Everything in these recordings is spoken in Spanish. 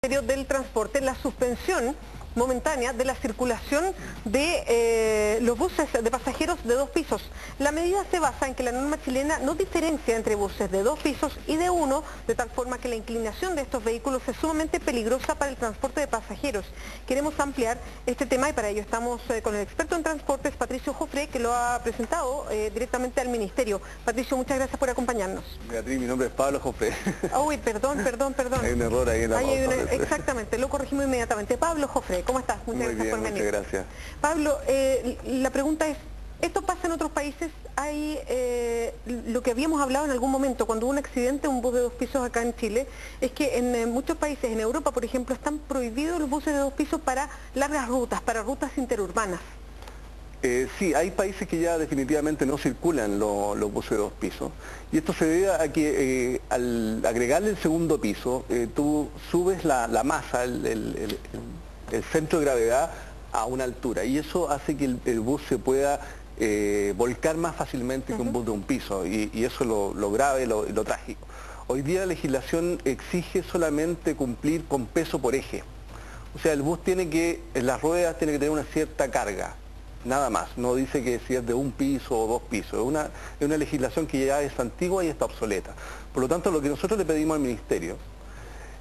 Ministerio del Transporte la suspensión momentánea de la circulación de los buses de pasajeros de 2 pisos. La medida se basa en que la norma chilena no diferencia entre buses de 2 pisos y de 1, de tal forma que la inclinación de estos vehículos es sumamente peligrosa para el transporte de pasajeros. Queremos ampliar este tema y para ello estamos con el experto en transportes, Patricio Jofré, que lo ha presentado directamente al Ministerio. Patricio, muchas gracias por acompañarnos. Beatriz, mi nombre es Pablo Jofré. Uy, perdón. Hay un error ahí en la pauta. Exactamente, lo corregimos inmediatamente. Pablo Jofré, ¿cómo estás? Muchas gracias por venir. Muchas gracias. Pablo, la pregunta es, ¿esto pasa en otros países? Hay lo que habíamos hablado en algún momento, cuando hubo un accidente, un bus de 2 pisos acá en Chile, es que en muchos países, en Europa por ejemplo, están prohibidos los buses de 2 pisos para largas rutas, para rutas interurbanas. Sí, hay países que ya definitivamente no circulan los buses de 2 pisos. Y esto se debe a que al agregarle el segundo piso, tú subes la masa, el centro de gravedad a una altura. Y eso hace que el bus se pueda volcar más fácilmente que un bus de 1 piso. Y eso es lo grave, lo trágico. Hoy día la legislación exige solamente cumplir con peso por eje. O sea, el bus en las ruedas tiene que tener una cierta carga. Nada más, no dice que si es de 1 piso o 2 pisos, es una legislación que ya es antigua y está obsoleta. Por lo tanto, lo que nosotros le pedimos al Ministerio,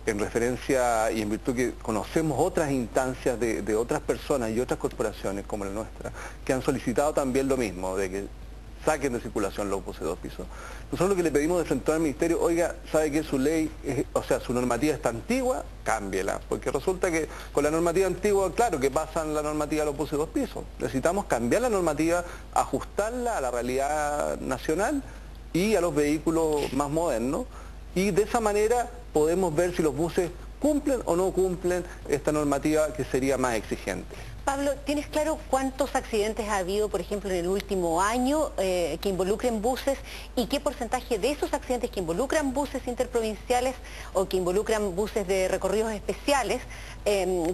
en referencia y en virtud que conocemos otras instancias de otras personas y otras corporaciones como la nuestra, que han solicitado también lo mismo, de que saquen de circulación los buses de 2 pisos. Nosotros lo que le pedimos de frente al Ministerio, oiga, sabe que su ley, su normativa está antigua, cámbiela, porque resulta que con la normativa antigua, claro que pasan la normativa a los buses de 2 pisos. Necesitamos cambiar la normativa, ajustarla a la realidad nacional y a los vehículos más modernos, y de esa manera podemos ver si los buses cumplen o no cumplen esta normativa que sería más exigente. Pablo, ¿tienes claro cuántos accidentes ha habido, por ejemplo, en el último año que involucren buses y qué porcentaje de esos accidentes que involucran buses interprovinciales o que involucran buses de recorridos especiales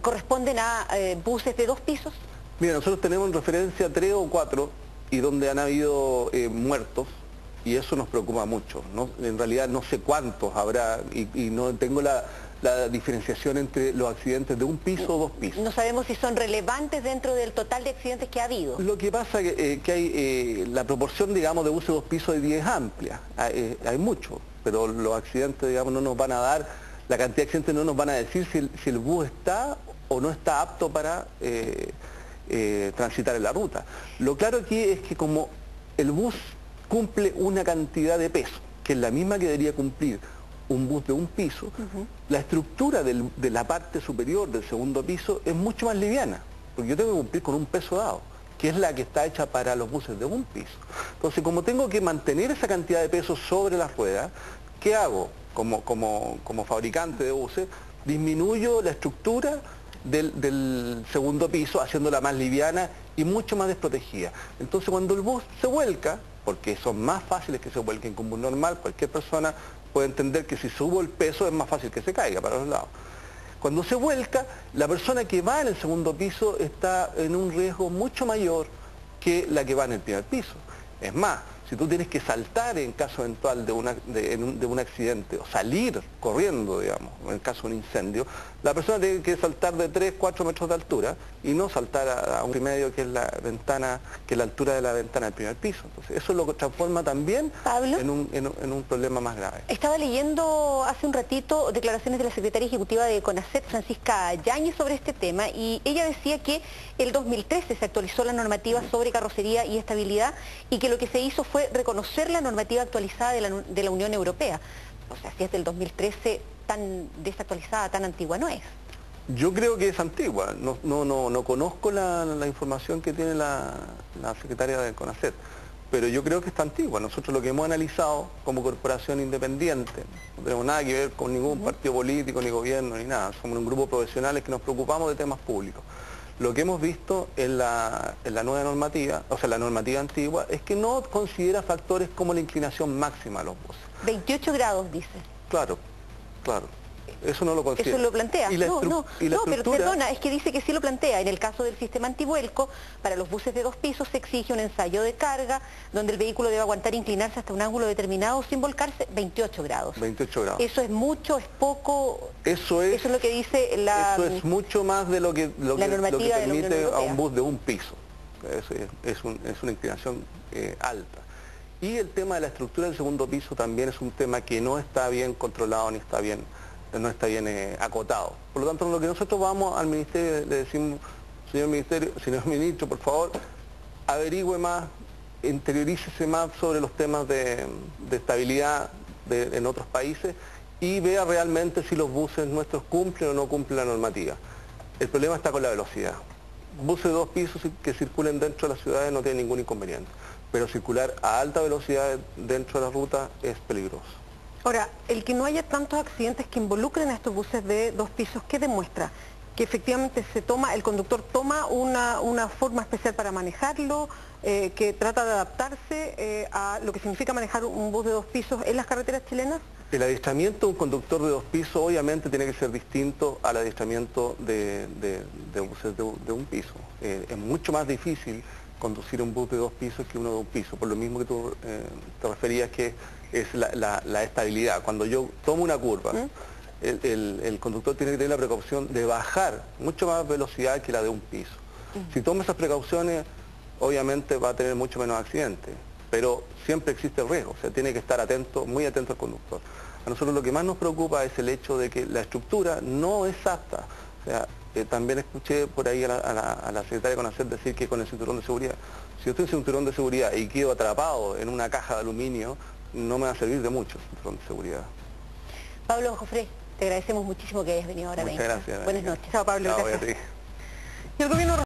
corresponden a buses de 2 pisos? Mira, nosotros tenemos en referencia 3 o 4 y donde han habido muertos y eso nos preocupa mucho, ¿no? En realidad no sé cuántos habrá y no tengo la diferenciación entre los accidentes de 1 piso o 2 pisos. No sabemos si son relevantes dentro del total de accidentes que ha habido. Lo que pasa es que hay la proporción, digamos, de buses de 2 pisos hoy día es amplia, hay mucho, pero los accidentes, digamos, no nos van a dar, la cantidad de accidentes no nos van a decir si el bus está o no está apto para transitar en la ruta. Lo claro aquí es que como el bus cumple una cantidad de peso, que es la misma que debería cumplir un bus de 1 piso, la estructura de la parte superior del segundo piso es mucho más liviana, porque yo tengo que cumplir con un peso dado, que es la que está hecha para los buses de 1 piso. Entonces, como tengo que mantener esa cantidad de peso sobre las ruedas, ¿qué hago? Como fabricante de buses, disminuyo la estructura del segundo piso, haciéndola más liviana y mucho más desprotegida. Entonces, cuando el bus se vuelca, porque son más fáciles que se vuelquen como un normal, cualquier persona puede entender que si subo el peso es más fácil que se caiga para los lados. Cuando se vuelca, la persona que va en el segundo piso está en un riesgo mucho mayor que la que va en el primer piso. Es más, si tú tienes que saltar en caso eventual de un accidente o salir corriendo, digamos, en caso de un incendio, la persona tiene que saltar de 3, 4 metros de altura y no saltar a 1,5, que es la ventana, que es la altura de la ventana del primer piso. Entonces, eso lo transforma también en un problema más grave. Estaba leyendo hace un ratito declaraciones de la secretaria ejecutiva de CONACET, Francisca Yáñez, sobre este tema, y ella decía que el 2013 se actualizó la normativa sobre carrocería y estabilidad y que lo que se hizo fue reconocer la normativa actualizada de la Unión Europea. O sea, si es del 2013, tan desactualizada, tan antigua no es. Yo creo que es antigua, no conozco la información que tiene la secretaria de CONACET, pero yo creo que está antigua. Nosotros lo que hemos analizado como corporación independiente, no tenemos nada que ver con ningún partido político, ni gobierno, ni nada, somos un grupo de profesionales que nos preocupamos de temas públicos. Lo que hemos visto en la nueva normativa, o sea, la normativa antigua, es que no considera factores como la inclinación máxima a los buses. 28 grados, dice. Claro, claro. Eso no lo considera. Eso lo plantea. ¿Y la No, estructura? pero perdona, es que dice que sí lo plantea. En el caso del sistema antivuelco, para los buses de 2 pisos se exige un ensayo de carga, donde el vehículo debe aguantar inclinarse hasta un ángulo determinado sin volcarse 28 grados. 28 grados. ¿Eso es mucho, es poco? Eso es lo que dice la... Eso es mucho más de lo que normativa de la Unión permite a Europea. un bus de un piso. Es una inclinación alta. Y el tema de la estructura del segundo piso también es un tema que no está bien controlado ni no está bien acotado. Por lo tanto, lo que nosotros vamos al ministerio, le decimos, señor ministro, por favor, averigüe más, interiorícese más sobre los temas de estabilidad en otros países y vea realmente si los buses nuestros cumplen o no cumplen la normativa. El problema está con la velocidad. Buses de 2 pisos que circulen dentro de las ciudades no tienen ningún inconveniente, pero circular a alta velocidad dentro de la ruta es peligroso. Ahora, el que no haya tantos accidentes que involucren a estos buses de 2 pisos, ¿qué demuestra? Que efectivamente el conductor toma una forma especial para manejarlo, que trata de adaptarse a lo que significa manejar un bus de 2 pisos en las carreteras chilenas. El adiestramiento de un conductor de 2 pisos obviamente tiene que ser distinto al adiestramiento de buses de un piso. Es mucho más difícil conducir un bus de 2 pisos que uno de 1 piso, por lo mismo que tú te referías que es la estabilidad. Cuando yo tomo una curva, el conductor tiene que tener la precaución de bajar mucho más velocidad que la de un piso. Si toma esas precauciones, obviamente va a tener mucho menos accidentes, pero siempre existe el riesgo, o sea, tiene que estar atento, muy atento al conductor. A nosotros lo que más nos preocupa es el hecho de que la estructura no es apta. O sea, también escuché por ahí a la secretaria de CONACET decir que con el cinturón de seguridad, si yo estoy en cinturón de seguridad y quedo atrapado en una caja de aluminio, no me va a servir de mucho el cinturón de seguridad. Pablo Jofré, te agradecemos muchísimo que hayas venido ahora. Muchas gracias. Buenas noches. Chao, Pablo. Chao, Gracias. Beatriz. Y el gobierno